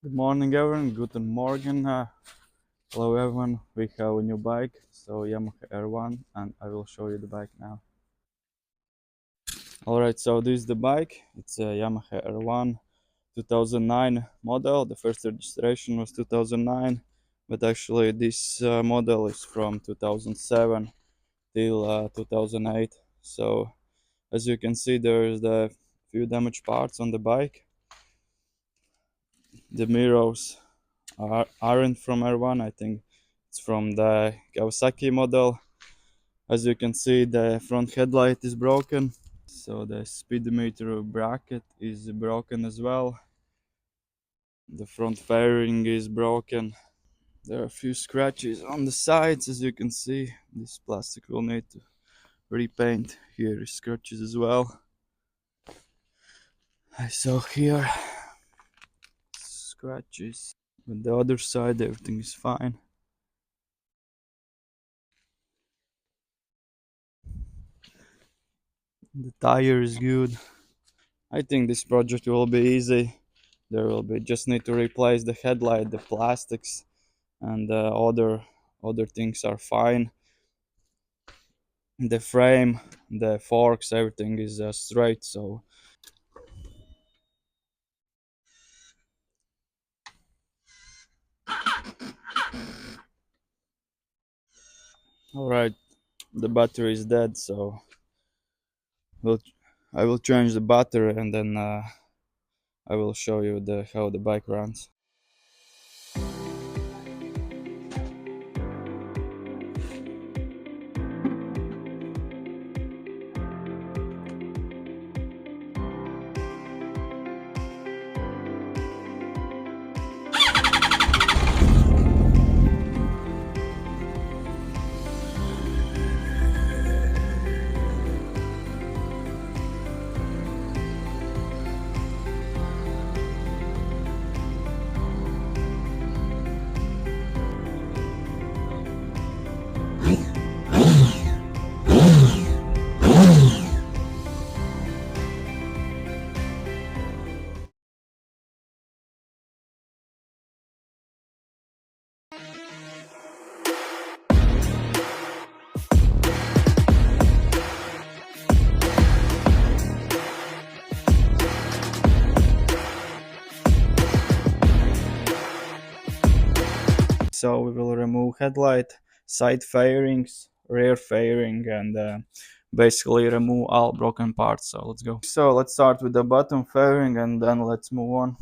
Good morning, everyone. Guten Morgen. Hello, everyone. We have a new bike, so Yamaha R1, and I will show you the bike now. Alright, so this is the bike. It's a Yamaha R1 2009 model. The first registration was 2009, but actually this model is from 2007 till 2008. So as you can see, there's the few damaged parts on the bike. The mirrors aren't from R1. I think it's from the Kawasaki model. As you can see, the front headlight is broken, so the speedometer bracket is broken as well. The front fairing is broken. There are a few scratches on the sides, as you can see. This plastic will need to repaint. Here is scratches as well. I saw here scratches. On the other side, everything is fine. The tire is good. I think this project will be easy. There will be just need to replace the headlight, the plastics, and other things are fine. The frame, the forks, everything is straight. So all right, the battery is dead. So we'll, I will change the battery and then I will show you how the bike runs. So we will remove headlight, side fairings, rear fairing, and basically remove all broken parts. So let's go. So let's start with the bottom fairing and then let's move on.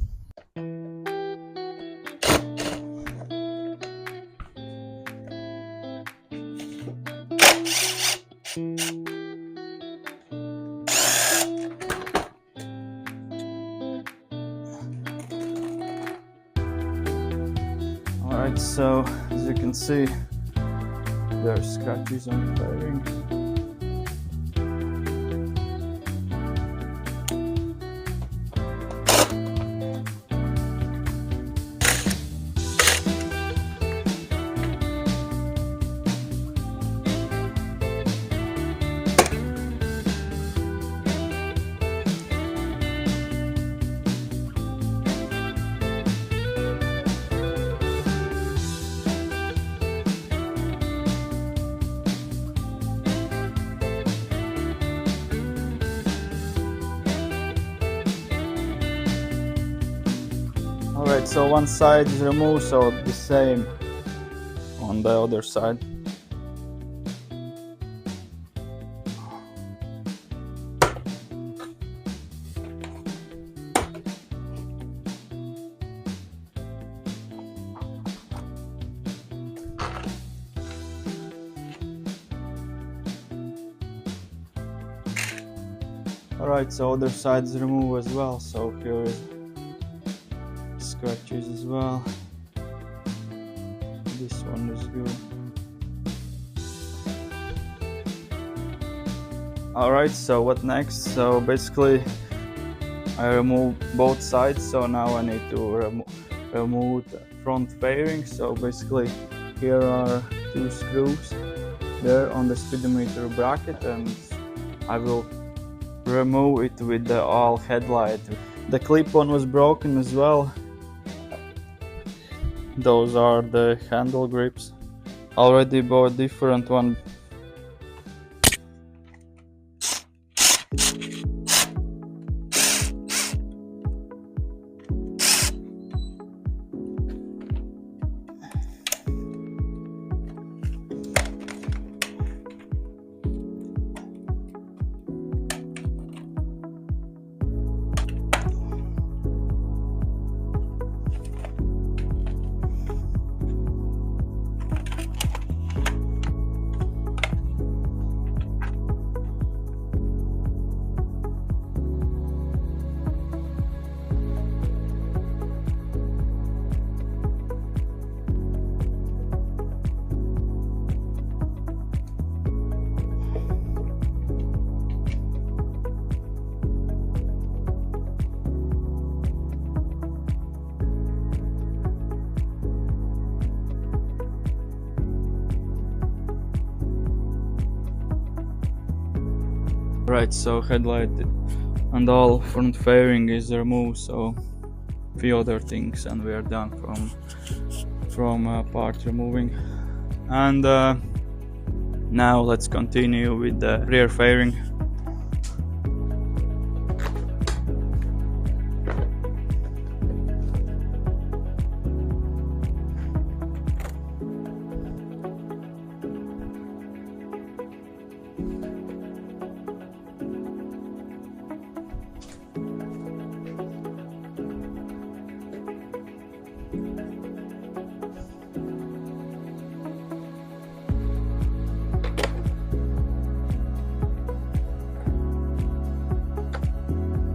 Alright, so as you can see, there are scratches on the fairing. Alright, so one side is removed, so the same on the other side. Alright, so other side is removed as well, so here is scratches as well. This one is good. Alright, so what next? So basically I removed both sides, so now I need to remove the front fairing. So basically here are two screws there on the speedometer bracket, and I will remove it with the all headlight. The clip-on was broken as well, Those are the handle grips. Already bought different one. Right, so headlight and all front fairing is removed, so few other things and we are done from part removing. And now let's continue with the rear fairing.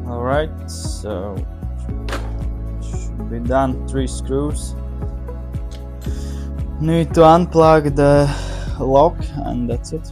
Alright, so should be done. 3 screws. Need to unplug the lock and that's it.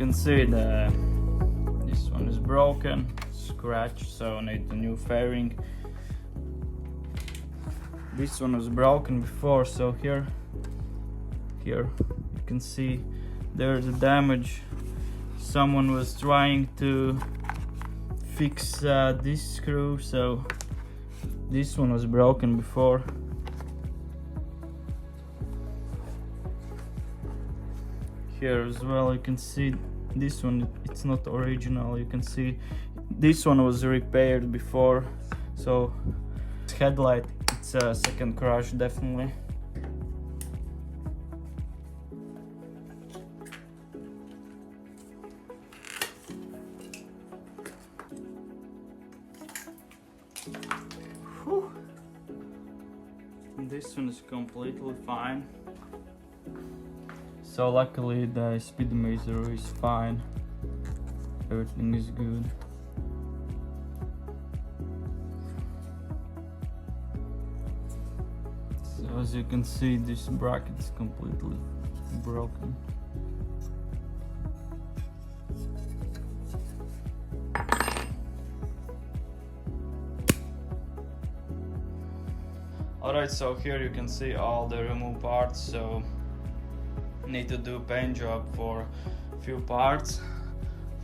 You can see this one is broken, scratch, so need a new fairing. This one was broken before, so here you can see there's a damage. Someone was trying to fix this screw, so this one was broken before. Here as well you can see this one, it's not original. You can see this one was repaired before, so headlight, it's a second crash definitely. Whew. This one is completely fine. So luckily the speedometer is fine, everything is good. So as you can see, this bracket is completely broken. Alright, so here you can see all the removed parts, so need to do paint job for few parts.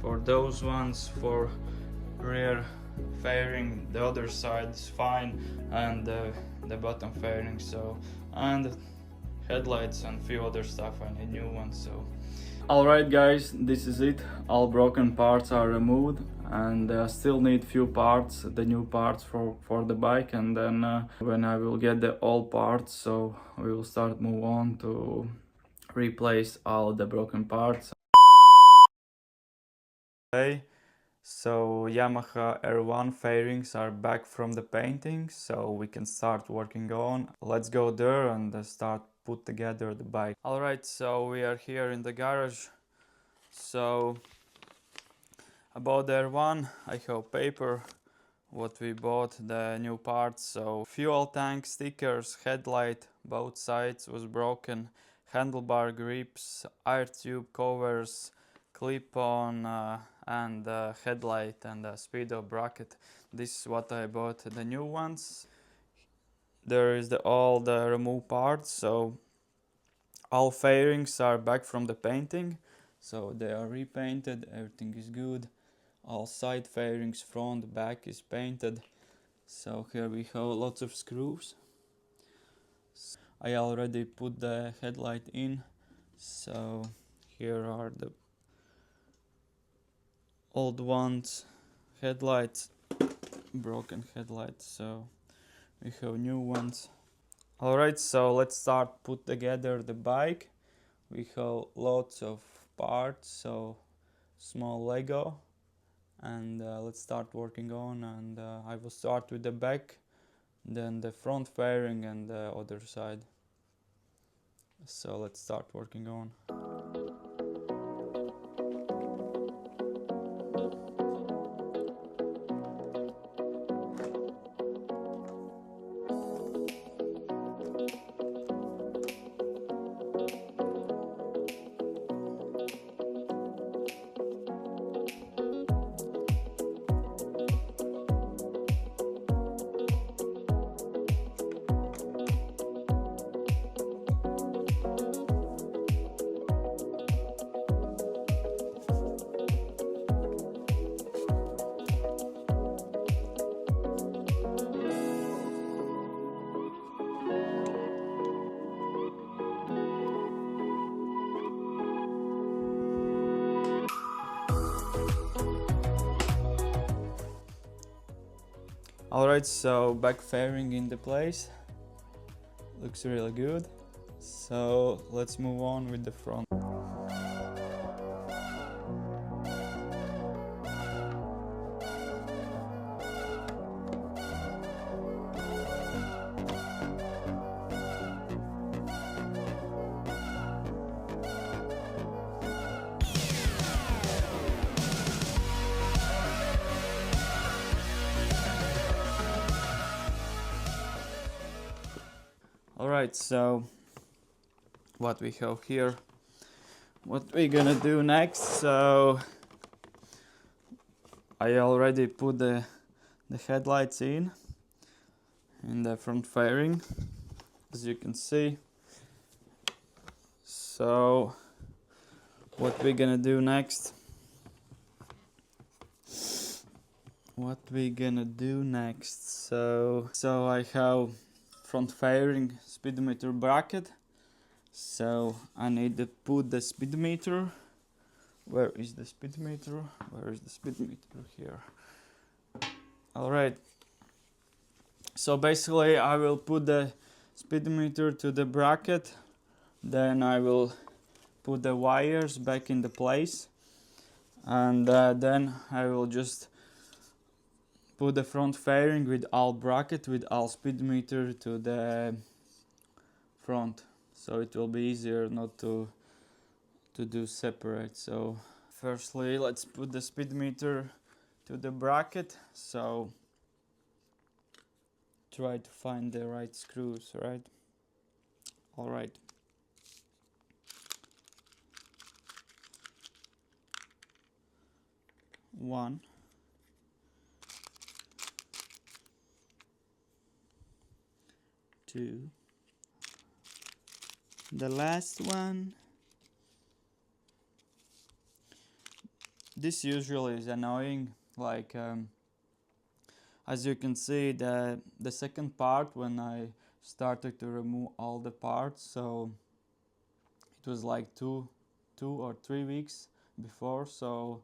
For those ones, for rear fairing, the other side is fine, and the bottom fairing. So, and headlights and few other stuff, I need new ones. So alright guys, this is it. All broken parts are removed, and still need few parts, the new parts for the bike, and then when I will get the old parts, so we will start move on to replace all the broken parts. Okay, so Yamaha R1 fairings are back from the painting, so we can start working on. Let's go there and start put together the bike. Alright, so we are here in the garage. So about the R1, I have paper what we bought, the new parts. So fuel tank stickers, headlight both sides was broken, handlebar grips, air tube covers, clip on and headlight and speedo bracket. This is what I bought, the new ones. There is all the removed parts, so all fairings are back from the painting, so they are repainted, everything is good. All side fairings, front, back is painted. So here we have lots of screws. I already put the headlight in, so here are the old ones, headlights, broken headlights, so we have new ones. Alright, so let's start put together the bike. We have lots of parts, so small Lego, and let's start working on, and I will start with the back, then the front fairing and the other side. So let's start working on. Alright, so back fairing in the place, looks really good. So let's move on with the front. Alright, so what we have here, what we're gonna do next. So I already put the headlights in the front fairing, as you can see. So what we're gonna do next, so I have front fairing speedometer bracket, so I need to put the speedometer. Where is the speedometer? Here. Alright, so basically I will put the speedometer to the bracket, then I will put the wires back in the place, and then I will just put the front fairing with all bracket, with all speedometer to the front, so it will be easier not to do separate. So firstly, let's put the speedometer to the bracket. So try to find the right screws, right? All right. One. Two. The last one. This usually is annoying, like As you can see, the second part, when I started to remove all the parts, so it was like 2 or 3 weeks before, so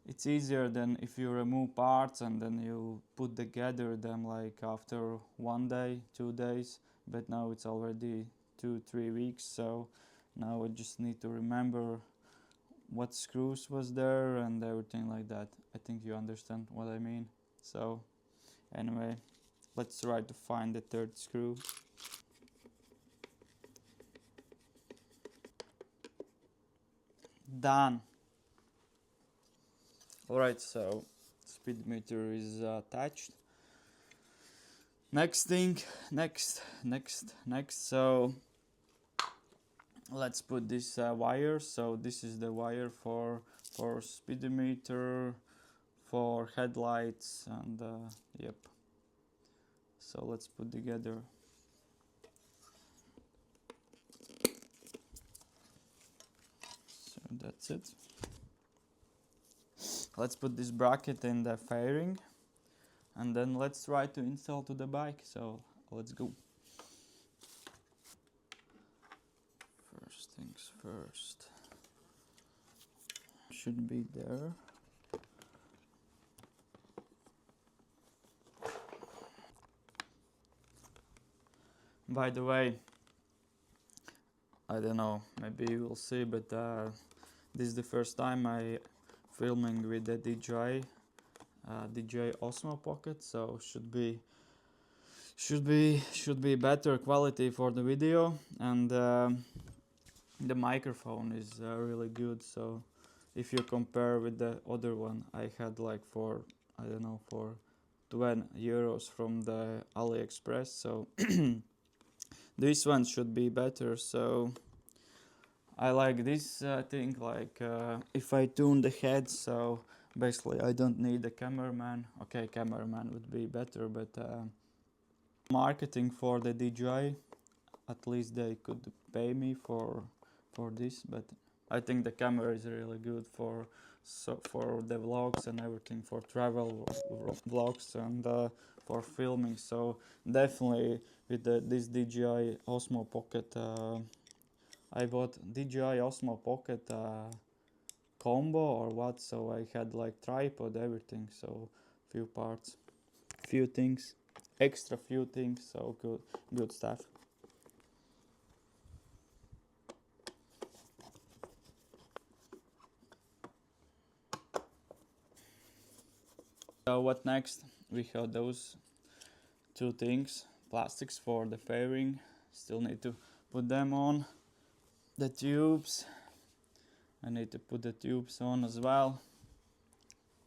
it's easier than if you remove parts and then you put together them like after 1 day, 2 days. But now it's already 2, 3 weeks, so now I just need to remember what screws was there and everything like that. I think you understand what I mean. So anyway, let's try to find the third screw. Done. Alright, so speedometer is attached. Next thing, next. So let's put this wire. So this is the wire for speedometer, for headlights, and yep. So let's put together. So that's it. Let's put this bracket in the fairing, and then let's try to install to the bike. So let's go. First things first. Should be there. By the way, I don't know, maybe you will see, but this is the first time I filming with the DJI Osmo Pocket, so should be better quality for the video, and the microphone is really good. So if you compare with the other one I had like for, I don't know, for 20 euros from the AliExpress, so this one should be better. So I like this thing, like if I tune the head, so basically I don't need a cameraman. Okay, cameraman would be better, but marketing for the DJI, at least they could pay me for this. But I think the camera is really good for the vlogs and everything, for travel vlogs and for filming. So definitely with this DJI Osmo Pocket, I bought DJI Osmo Pocket combo or what, so I had like tripod, everything, so few parts, few things, extra few things, so good stuff. So what next? We have those two things, plastics for the fairing, still need to put them on. The tubes, I need to put the tubes on as well,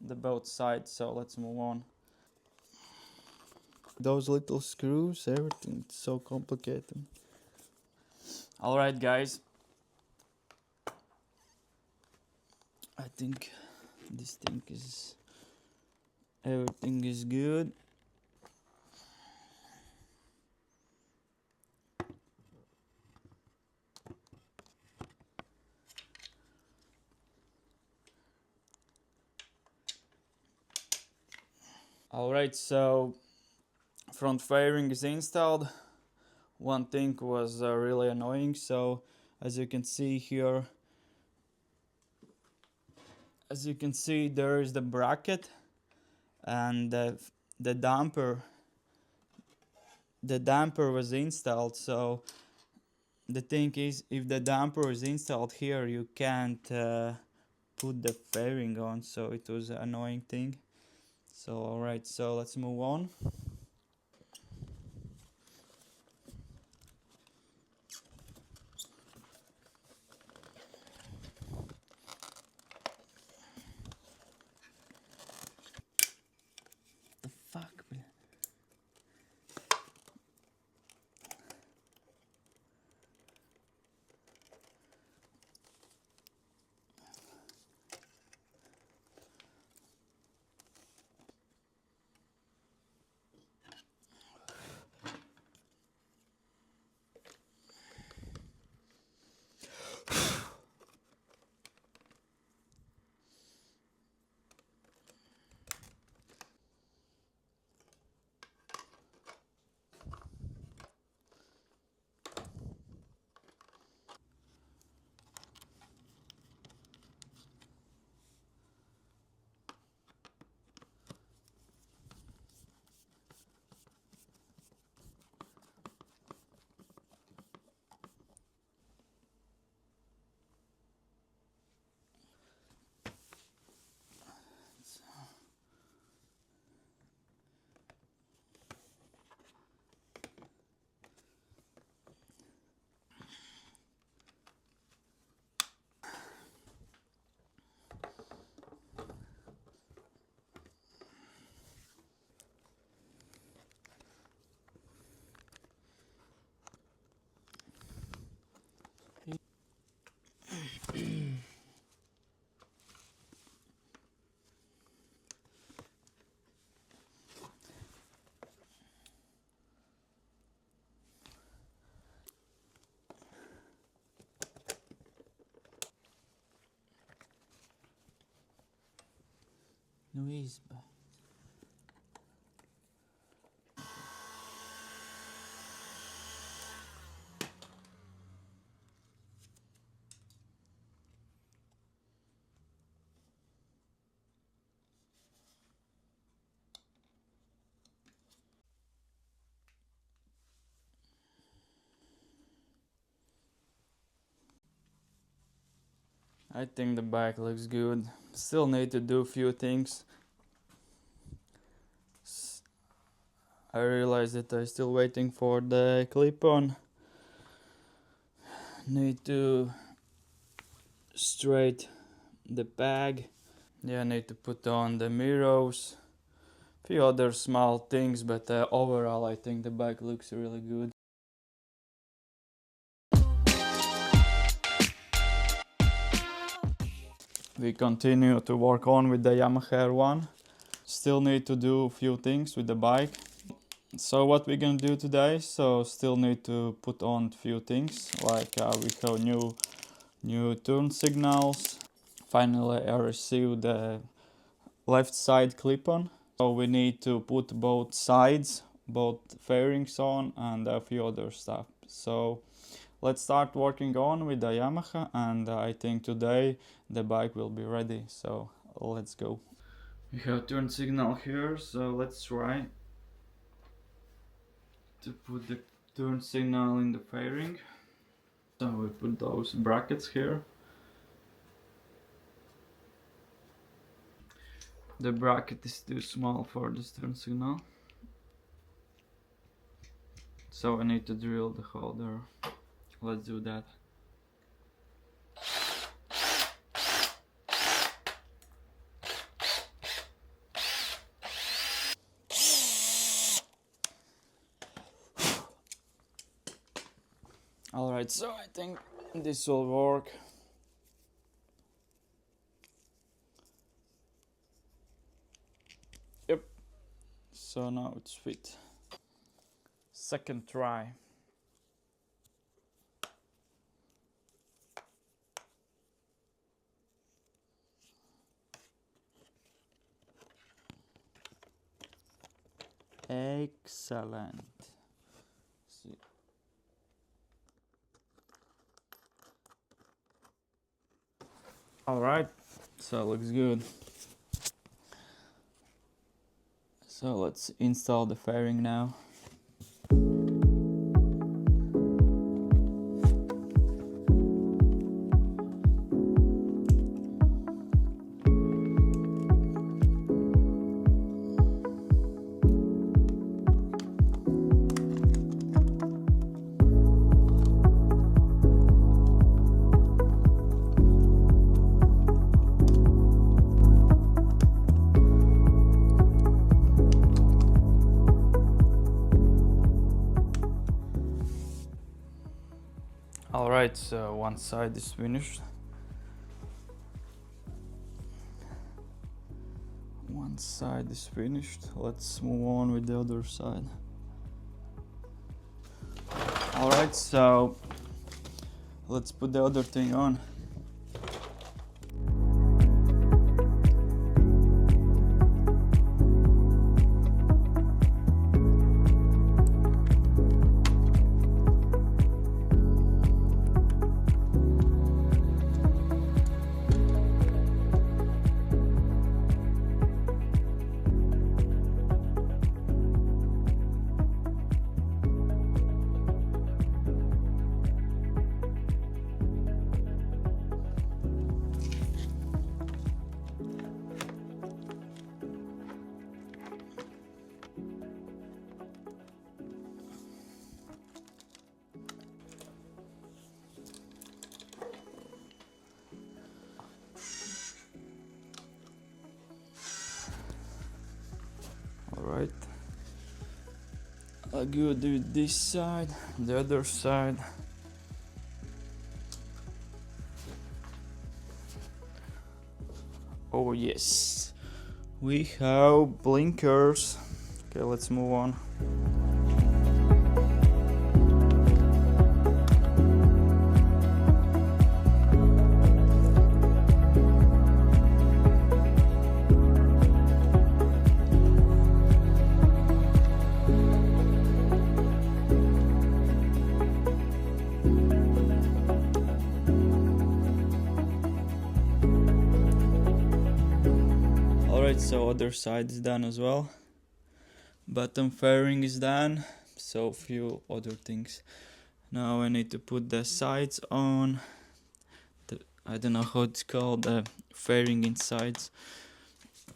the both sides, so let's move on. Those little screws, everything, it's so complicated. Alright guys, I think this thing is, everything is good. Alright, so front fairing is installed. One thing was really annoying, so as you can see here, there is the bracket and the damper was installed. So the thing is, if the damper is installed here, you can't put the fairing on, so it was an annoying thing. So alright, so let's move on. The fuck, man. Nu izba. I think the bike looks good. Still need to do a few things. I realize that I'm still waiting for the clip-on. Need to straight the bag. Yeah, I need to put on the mirrors. Few other small things, but overall I think the bike looks really good. We continue to work on with the Yamaha R1. Still need to do a few things with the bike. So what we're gonna do today, so still need to put on a few things, like we have new turn signals. Finally I received the left side clip-on. So we need to put both sides, both fairings on and a few other stuff. So let's start working on with the Yamaha, and I think today the bike will be ready. So let's go. We have turn signal here, so let's try to put the turn signal in the fairing. So we put those brackets here. The bracket is too small for this turn signal, so I need to drill the hole there. Let's do that. Alright, so I think this will work. Yep. So now it's fit. Second try. Excellent. See. Alright, so it looks good. So let's install the fairing now. Alright, so one side is finished. One side is finished. Let's move on with the other side. Alright, so let's put the other thing on. Alright, I'll go do this side, the other side. Oh yes, we have blinkers. Okay, let's move on. Alright, so other side is done as well. Bottom fairing is done, so few other things. Now I need to put the sides on. I don't know how it's called, the fairing insides,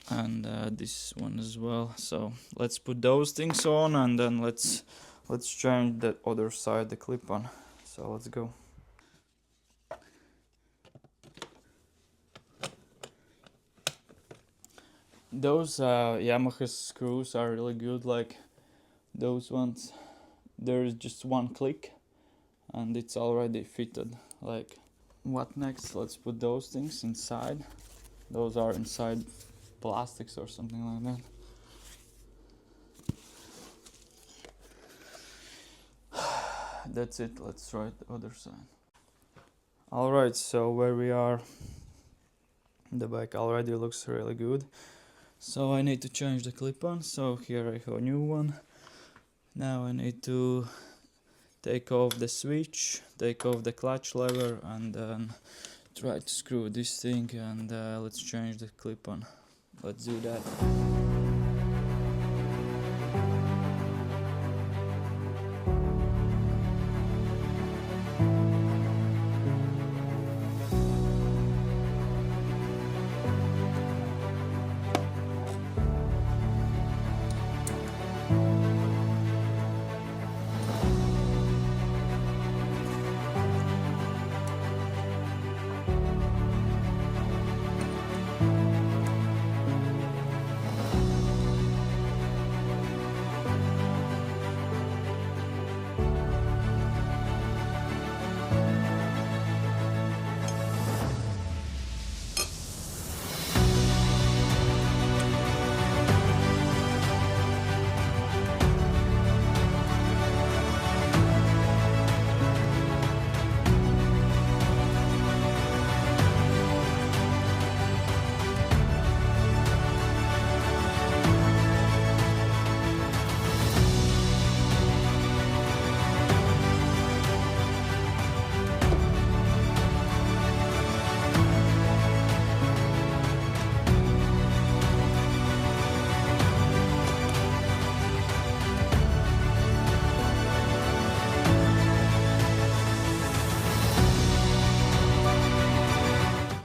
and this one as well. So let's put those things on, and then let's change the other side, the clip on. So let's go. Those Yamaha screws are really good, like those ones. There's just one click and it's already fitted. Like, what next? Let's put those things inside. Those are inside plastics or something like that. That's it. Let's try the other side. Alright, so where we are, the back already looks really good. So I need to change the clip-on. So here I have a new one. Now I need to take off the switch, take off the clutch lever, and then try to screw this thing, and let's change the clip-on. Let's do that.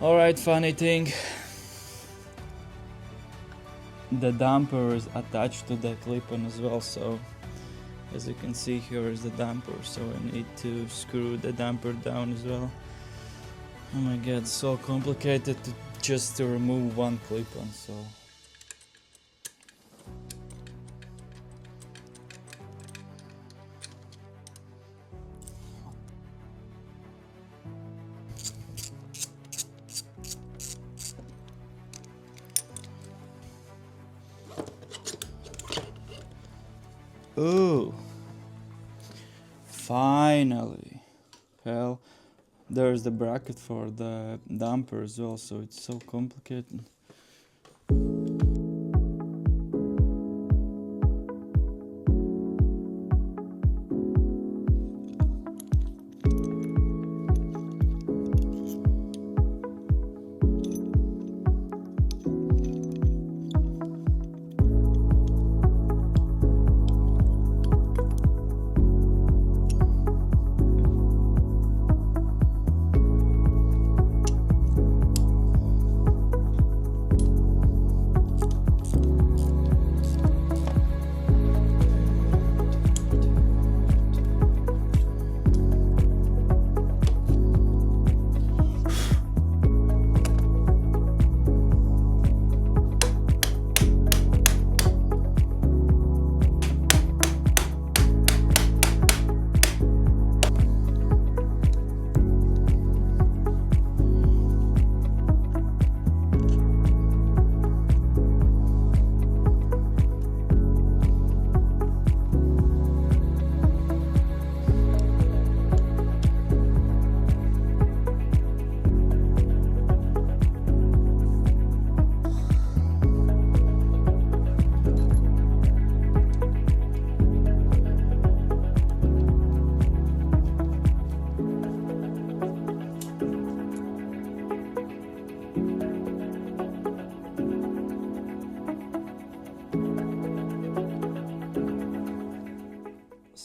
Alright, funny thing, the damper is attached to the clip-on as well, so as you can see, here is the damper, so I need to screw the damper down as well. Oh my god, it's so complicated just to remove one clip-on, so... Ooh, finally. Hell, there's the bracket for the damper as well, so it's so complicated.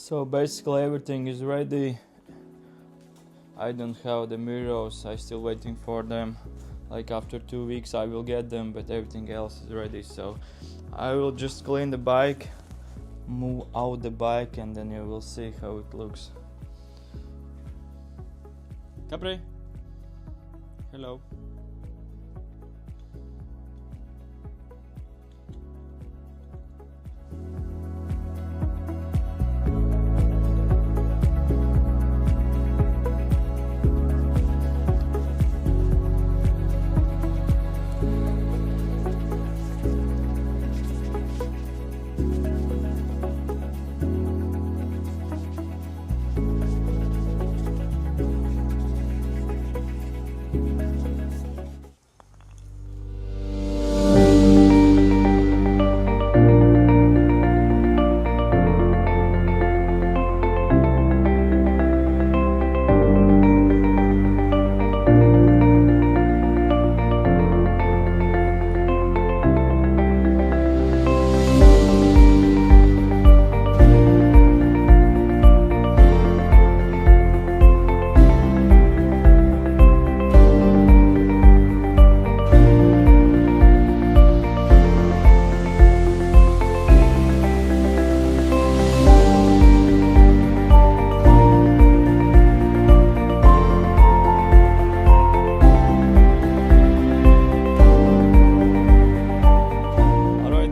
So basically everything is ready. I don't have the mirrors, I still waiting for them. Like after 2 weeks I will get them, but everything else is ready. So I will just clean the bike, move out the bike, and then you will see how it looks. Capri, hello.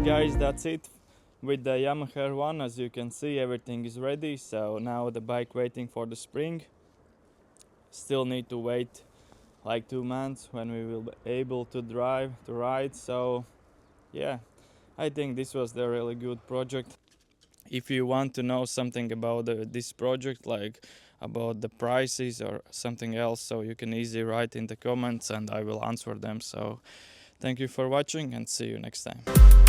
Guys, that's it with the Yamaha R1. As you can see, everything is ready, so now the bike waiting for the spring. Still need to wait like 2 months when we will be able to ride. So yeah, I think this was the really good project. If you want to know something about this project, like about the prices or something else, so you can easily write in the comments and I will answer them. So thank you for watching and see you next time.